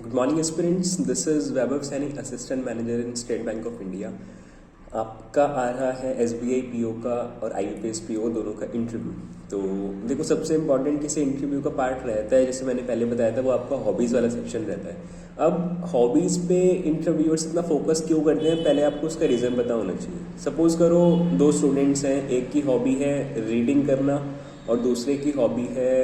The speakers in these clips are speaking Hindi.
Good morning aspirants, this is Vaibhav Saini, assistant manager in state bank of India. आपका आ रहा है एसबीआई पीओ का और आईबीपीएस पीओ दोनों का इंटरव्यू। तो देखो, सबसे इंपॉर्टेंट किसी इंटरव्यू का पार्ट रहता है, जैसे मैंने पहले बताया था, वो आपका हॉबीज़ वाला सेक्शन रहता है। अब हॉबीज़ पे इंटरव्यूअर्स इतना फोकस क्यों करते हैं, पहले आपको उसका रीज़न पता होना चाहिए। सपोज़ करो दो स्टूडेंट्स हैं, एक की हॉबी है रीडिंग करना और दूसरे की हॉबी है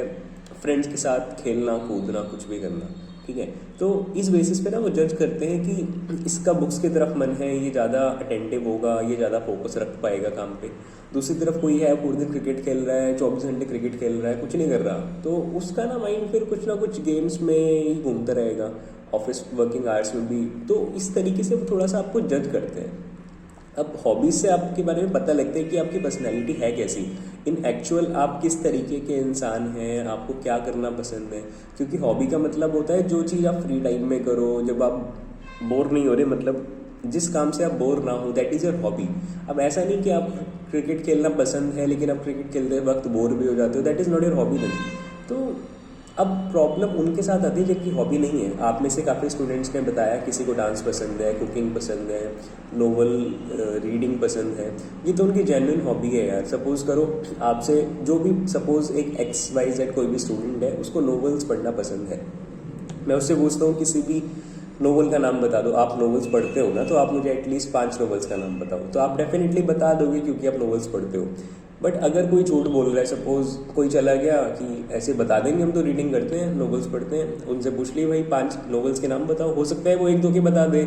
फ्रेंड्स के साथ खेलना कूदना कुछ भी करना। ठीक है, तो इस बेसिस पे ना वो जज करते हैं कि इसका बुक्स की तरफ मन है, ये ज़्यादा अटेंटिव होगा, ये ज़्यादा फोकस रख पाएगा काम पे। दूसरी तरफ कोई है पूरे दिन क्रिकेट खेल रहा है, 24 घंटे क्रिकेट खेल रहा है, कुछ नहीं कर रहा, तो उसका ना माइंड फिर कुछ ना कुछ गेम्स में ही घूमता रहेगा, ऑफिस वर्किंग आवर्स में भी। तो इस तरीके से वो थोड़ा सा आपको जज करते हैं। अब हॉबीज़ से आपके बारे में पता लगता है कि आपकी पर्सनैलिटी है कैसी, इन एक्चुअल आप किस तरीके के इंसान हैं, आपको क्या करना पसंद है। क्योंकि हॉबी का मतलब होता है जो चीज़ आप फ्री टाइम में करो, जब आप बोर नहीं हो रहे, मतलब जिस काम से आप बोर ना हो, दैट इज़ योर हॉबी। अब ऐसा नहीं कि आप क्रिकेट खेलना पसंद है लेकिन आप क्रिकेट खेलते वक्त बोर भी हो जाते हो, that is not your hobby नहीं। तो अब प्रॉब्लम उनके साथ आती है जिनकी हॉबी नहीं है। आप में से काफ़ी स्टूडेंट्स ने बताया किसी को डांस पसंद है, कुकिंग पसंद है, नोवेल रीडिंग पसंद है। ये तो उनकी जेन्युइन हॉबी है यार। सपोज़ करो आपसे जो भी, सपोज़ एक XYZ कोई भी स्टूडेंट है, उसको नोवेल्स पढ़ना पसंद है। मैं उससे पूछता हूँ किसी भी नोवेल का नाम बता दो, आप नोवेल्स पढ़ते हो ना, तो आप मुझे एटलीस्ट 5 नोवेल्स का नाम बताओ, तो आप डेफिनेटली बता दोगे क्योंकि आप नोवेल्स पढ़ते हो। बट अगर कोई झूठ बोल रहा है, सपोज कोई चला गया कि ऐसे बता देंगे हम तो रीडिंग करते हैं, नोवेल्स पढ़ते हैं, उनसे पूछ लिए भाई 5 नोवेल्स के नाम बताओ, हो सकता है वो एक दो के बता दे,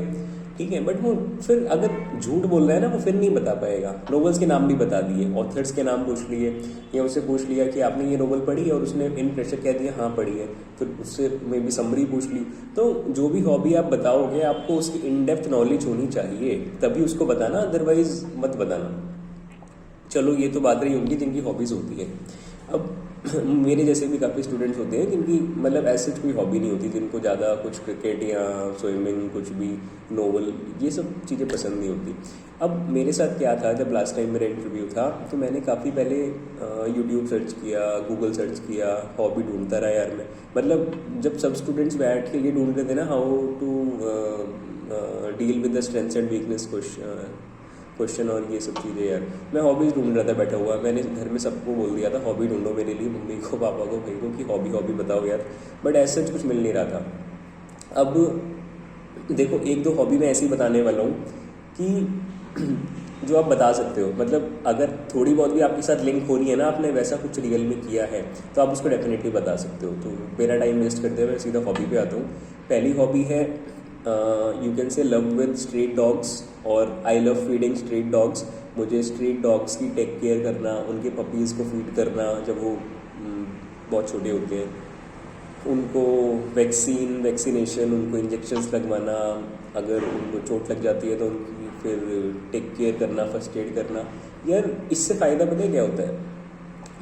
ठीक है, बट वो फिर अगर झूठ बोल रहा है ना, वो फिर नहीं बता पाएगा। नोवेल्स के नाम भी बता दिए, ऑथर्स के नाम पूछ लिए, या उससे पूछ लिया कि आपने ये नोवेल पढ़ी है और उसने इन प्रेशर कह दिया हाँ पढ़ी है, फिर उससे मे बी समरी पूछ ली। तो जो भी हॉबी आप बताओगे, आपको उसकी इन डेप्थ नॉलेज होनी चाहिए, तभी उसको बताना, अदरवाइज मत बताना। चलो ये तो बात रही उनकी जिनकी हॉबीज़ होती है। अब मेरे जैसे भी काफ़ी स्टूडेंट्स होते हैं जिनकी मतलब ऐसे कोई हॉबी नहीं होती, जिनको ज़्यादा कुछ क्रिकेट या स्विमिंग, कुछ भी नोवेल, ये सब चीज़ें पसंद नहीं होती। अब मेरे साथ क्या था, जब लास्ट टाइम मेरा इंटरव्यू था तो मैंने काफ़ी पहले यूट्यूब सर्च किया, गूगल सर्च किया, हॉबी ढूंढता रहा यार मैं। मतलब जब सब स्टूडेंट्स बैठ के ये ढूंढ रहे थे ना, how to deal with the strengths and weakness question और ये सब चीज़ें, यार मैं हॉबीज़ ढूंढ रहा था बैठा हुआ। मैंने घर में सबको बोल दिया था हॉबी ढूंढो मेरे लिए, मम्मी को, पापा को, भाई को, कि हॉबी बताओ यार, बट ऐसा कुछ मिल नहीं रहा था। अब देखो, एक दो हॉबी मैं ऐसी बताने वाला हूँ कि जो आप बता सकते हो, मतलब अगर थोड़ी बहुत भी आपके साथ लिंक हो रही है ना, आपने वैसा कुछ रियल में किया है, तो आप उसको डेफिनेटली बता सकते हो। तो मेरा टाइम वेस्ट करते हुए सीधा हॉबी पे आता हूँ। पहली हॉबी है, you can say love with street dogs, और I love feeding street dogs. मुझे स्ट्रीट डॉग्स की टेक केयर करना, उनके पपीज़ को फीड करना जब वो बहुत छोटे होते हैं, उनको वैक्सीनेशन, उनको इंजेक्शंस लगवाना, अगर उनको चोट लग जाती है तो उनकी फिर टेक केयर करना, फर्स्ट एड करना। यार इससे फ़ायदा पता है क्या होता है?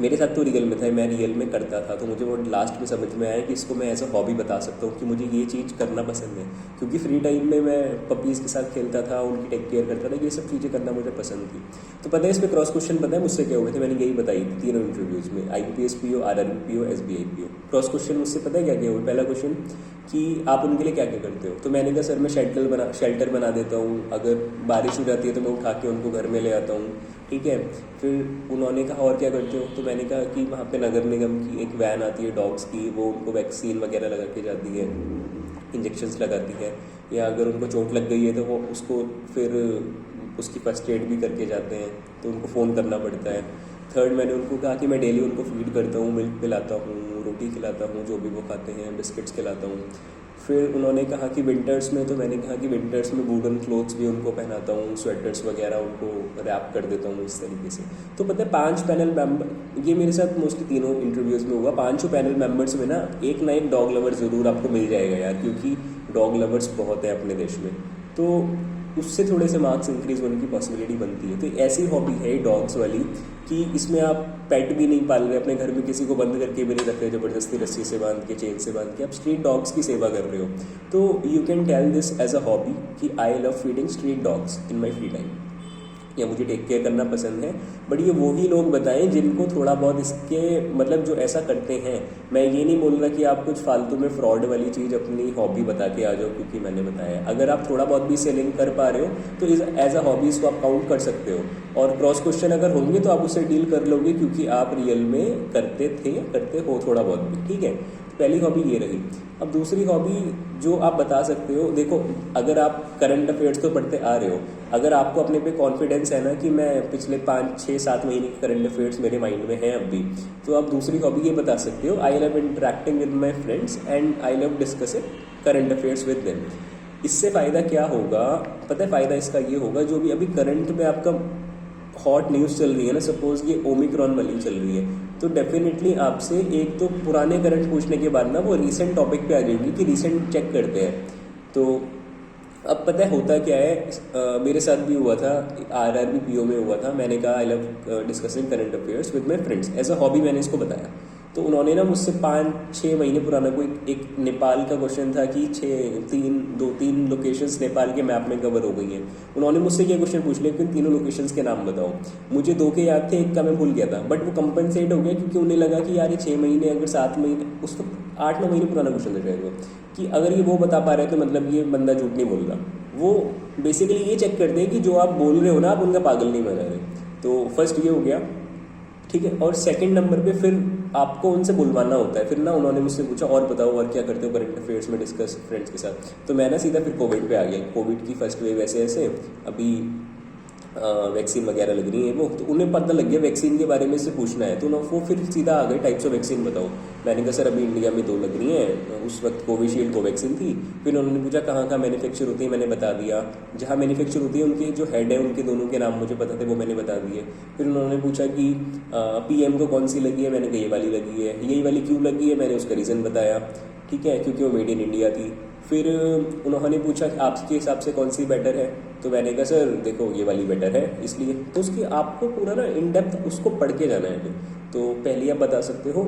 मेरे साथ तो रियल में था, मैं रियल में करता था, तो मुझे वो लास्ट में समझ में आया कि इसको मैं एज अ हॉबी बता सकता हूँ कि मुझे ये चीज़ करना पसंद है। क्योंकि फ्री टाइम में मैं पपीज़ के साथ खेलता था, उनकी टेक केयर करता था, ये सब चीज़ें करना मुझे पसंद थी। तो पता है इस पर क्रॉस क्वेश्चन पता है मुझसे क्या हुए थे? मैंने यही बताई थी तीनों इंटरव्यूज़ में, IBPS PO, RRB PO, SBI PO। Cross question मुझसे पता है क्या क्या हुआ? पहला क्वेश्चन कि आप उनके लिए क्या क्या करते हो? तो मैंने कहा सर मैं शेल्टर बना देता हूँ, अगर बारिश हो जाती है तो मैं उठा के उनको घर में ले आता हूँ, ठीक है। फिर उन्होंने कहा और क्या करते हो? तो मैंने कहा कि वहाँ पे नगर निगम की एक वैन आती है डॉग्स की, वो उनको वैक्सीन वगैरह लगा के जाती है, इंजेक्शंस लगाती है, या अगर उनको चोट लग गई है तो वो उसको फिर उसकी फर्स्ट एड भी करके जाते हैं, तो उनको फ़ोन करना पड़ता है। थर्ड, मैंने उनको कहा कि मैं डेली उनको फीड करता हूँ, मिल्क पिलाता हूँ, रोटी खिलाता हूँ, जो भी वो खाते हैं, बिस्किट्स खिलाता हूँ। फिर उन्होंने कहा कि विंटर्स में, तो मैंने कहा कि विंटर्स में वुडन क्लोथ्स भी उनको पहनाता हूँ, स्वेटर्स वगैरह उनको रैप कर देता हूँ इस तरीके से। तो पता है 5 पैनल मेंबर, ये मेरे साथ मोस्टली तीनों इंटरव्यूज़ में हुआ, 5 पैनल मेंबर्स में ना एक डॉग लवर ज़रूर आपको मिल जाएगा यार, क्योंकि डॉग लवर्स बहुत है अपने देश में, तो उससे थोड़े से मार्क्स इंक्रीज होने की पॉसिबिलिटी बनती है। तो ऐसी हॉबी है डॉग्स वाली कि इसमें आप पेट भी नहीं पाल रहे, अपने घर में किसी को बंद करके भी नहीं रख रहे ज़बरदस्ती रस्सी से बांध के, चेन से बांध के, आप स्ट्रीट डॉग्स की सेवा कर रहे हो। तो you can tell this as a hobby कि I love feeding street dogs in my free time. या मुझे टेक केयर करना पसंद है। बट ये वो ही लोग बताएं जिनको थोड़ा बहुत इसके मतलब जो ऐसा करते हैं। मैं ये नहीं बोल रहा कि आप कुछ फालतू में फ्रॉड वाली चीज़ अपनी हॉबी बता के आ जाओ, क्योंकि मैंने बताया अगर आप थोड़ा बहुत भी सेलिंग कर पा रहे हो तो एज अ हॉबी इसको आप काउंट कर सकते हो। और क्रॉस क्वेश्चन अगर होंगे तो आप उससे डील कर लोगे, क्योंकि आप रियल में करते थे या करते हो थोड़ा बहुत भी, ठीक है। पहली हॉबी ये रही। अब दूसरी हॉबी जो आप बता सकते हो, देखो अगर आप करंट अफेयर्स तो पढ़ते आ रहे हो, अगर आपको अपने पे कॉन्फिडेंस है ना कि मैं पिछले 5 6 7 महीने के करंट अफेयर्स मेरे माइंड में हैं अभी, तो आप दूसरी हॉबी ये बता सकते हो, I love interacting with my friends and I love discussing current affairs with them. इससे फ़ायदा क्या होगा पता है? फ़ायदा इसका ये होगा, जो भी अभी करंट में आपका हॉट न्यूज़ चल रही है ना, सपोज ये ओमिक्रॉन वाली चल रही है, तो डेफिनेटली आपसे एक तो पुराने करंट पूछने के बाद ना वो रीसेंट टॉपिक पे आ जाएगी कि रीसेंट चेक करते हैं। तो अब पता है होता क्या है, मेरे साथ भी हुआ था, आरआरबी पीओ में हुआ था। मैंने कहा I love discussing current affairs with my friends, as a hobby मैंने इसको बताया। तो उन्होंने ना मुझसे 5 6 महीने पुराना कोई एक नेपाल का क्वेश्चन था कि 2 3 लोकेशंस नेपाल के मैप में कवर हो गई हैं। उन्होंने मुझसे ये क्वेश्चन पूछ लिया कि 3 लोकेशंस के नाम बताओ। मुझे 2 के याद थे, 1 का मैं भूल गया था, बट वो कंपनसेट हो गया क्योंकि उन्हें लगा कि यार ये 6 महीने अगर 7 महीने, उसको 8 9 महीने पुराना क्वेश्चन था शायद वो, कि अगर ये वो बता पा रहे हैं तो मतलब ये बंदा झूठ नहीं बोल रहा। वो बेसिकली ये चेक करते हैं कि जो आप बोल रहे हो ना आप उनका पागल नहीं बना रहे। तो फर्स्ट ये हो गया, ठीक है। और सेकंड नंबर पे फिर आपको उनसे बुलवाना होता है। फिर ना उन्होंने मुझसे पूछा और बताओ और क्या करते हो करंट अफेयर्स में डिस्कस फ्रेंड्स के साथ, तो मैं ना सीधा फिर कोविड पे आ गया। कोविड की फर्स्ट वेव ऐसे ऐसे अभी वैक्सीन वगैरह लग रही है वो, तो उन्हें पता लग गया वैक्सीन के बारे में से पूछना है, तो वो फिर सीधा आ गए टाइप्स ऑफ वैक्सीन बताओ। मैंने कहा सर अभी इंडिया में 2 लग रही हैं, उस वक्त कोविशील्ड कोवैक्सीन थी। फिर उन्होंने पूछा कहाँ कहाँ मैन्युफैक्चर होती है, मैंने बता दिया। जहाँ मैन्युफैक्चर होती है उनके जो हेड है उनके दोनों के नाम मुझे पता थे, वो मैंने बता दिए। फिर उन्होंने पूछा कि पीएम को कौन सी लगी है, मैंने कहा ये वाली लगी है। यही वाली क्यों लगी है, मैंने उसका रीज़न बताया, ठीक है, क्योंकि वो मेड इन इंडिया थी। फिर उन्होंने पूछा कि आपके हिसाब से कौन सी बेटर है, तो मैंने कहा सर देखो ये वाली बेटर है इसलिए। तो उसकी आपको पूरा ना इन डेप्थ उसको पढ़ के जाना है। तो पहले आप बता सकते हो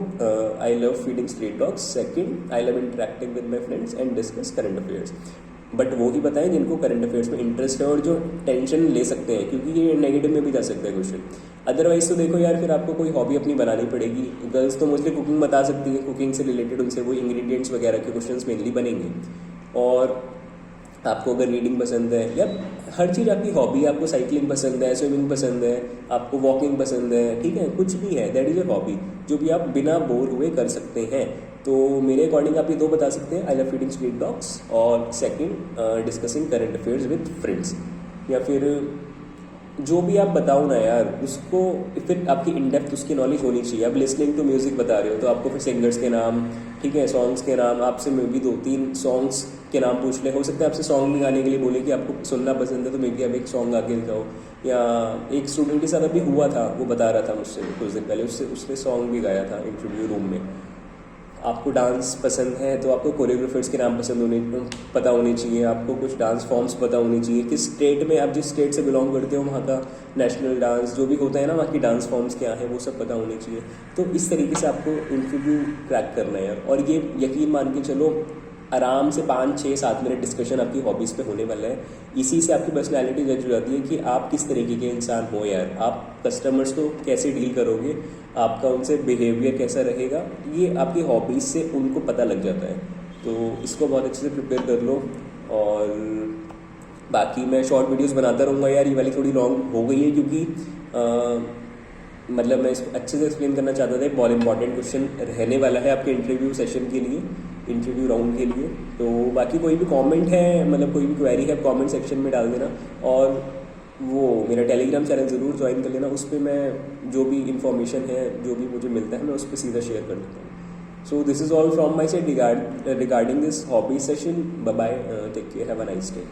आई love feeding street dogs, second I love interacting with my friends and discuss current affairs. But वो ही बताएं जिनको करंट अफेयर्स में इंटरेस्ट है और जो टेंशन ले सकते हैं, क्योंकि ये नेगेटिव में भी जा सकता है क्वेश्चन। अदरवाइज तो देखो यार फिर आपको कोई हॉबी अपनी बनानी पड़ेगी। गर्ल्स तो मुझे कुकिंग बता सकती है, कुकिंग से रिलेटेड उनसे वो इंग्रेडिएंट्स वगैरह के क्वेश्चंस मेनली बनेंगे। और आपको अगर रीडिंग पसंद है या हर चीज़ आपकी हॉबी है, आपको साइकिलिंग पसंद है, स्विमिंग पसंद है, आपको वॉकिंग पसंद है, ठीक है, कुछ भी है, दैट इज़ योर हॉबी जो भी आप बिना बोर हुए कर सकते हैं। तो मेरे अकॉर्डिंग आप ये 2 बता सकते हैं, I love feeding street dogs और second discussing current affairs with friends. या फिर जो भी आप बताओ ना यार उसको फिर आपकी इन डेप्थ उसकी नॉलेज होनी चाहिए। आप लिसनिंग टू म्यूज़िक बता रहे हो तो आपको फिर सिंगर्स के नाम, ठीक है, सॉन्ग्स के नाम, आपसे मे बी 2-3 सॉन्ग्स के नाम पूछ ले। हो सकता है आपसे सॉन्ग भी गाने के लिए बोले कि आपको सुनना पसंद है तो मे बी आप एक सॉन्ग गा के दिखाओ। या एक स्टूडेंट के साथ अभी हुआ था, वो बता रहा था मुझसे कुछ दिन पहले, उसने सॉन्ग भी गाया था इंटरव्यू रूम में। आपको डांस पसंद है तो आपको कोरियोग्राफर्स के नाम पता होने चाहिए, आपको कुछ डांस फॉर्म्स पता होने चाहिए, किस स्टेट में आप जिस स्टेट से बिलोंग करते हो वहाँ का नेशनल डांस जो भी होता है ना, वहाँ की डांस फॉर्म्स क्या है वो सब पता होने चाहिए। तो इस तरीके से आपको इंटरव्यू क्रैक करना है यार। और ये यकीन मान के चलो आराम से 5 6 7 मिनट डिस्कशन आपकी हॉबीज़ पे होने वाला है। इसी से आपकी पर्सनैलिटी जज हो जाती है कि आप किस तरीके के इंसान हो यार। आप कस्टमर्स को कैसे डील करोगे, आपका उनसे बिहेवियर कैसा रहेगा, ये आपकी हॉबीज़ से उनको पता लग जाता है। तो इसको बहुत अच्छे से प्रिपेयर कर लो। और बाकी मैं शॉर्ट वीडियोस बनाता रहूँगा यार। ये वाली थोड़ी लॉन्ग हो गई है क्योंकि मतलब मैं इसको अच्छे से एक्सप्लेन करना चाहता था। बहुत इंपॉर्टेंट क्वेश्चन रहने वाला है आपके इंटरव्यू सेशन के लिए, इंटरव्यू राउंड के लिए। तो बाकी कोई भी कमेंट है, मतलब कोई भी क्वेरी है, कमेंट सेक्शन में डाल देना। और वो मेरा टेलीग्राम चैनल ज़रूर ज्वाइन कर लेना, उस पर मैं जो भी इंफॉर्मेशन है, जो भी मुझे मिलता है, मैं उस पर सीधा शेयर कर देता हूँ। So this is all from my side regarding this hobby session. Bye bye, take care, have a nice day.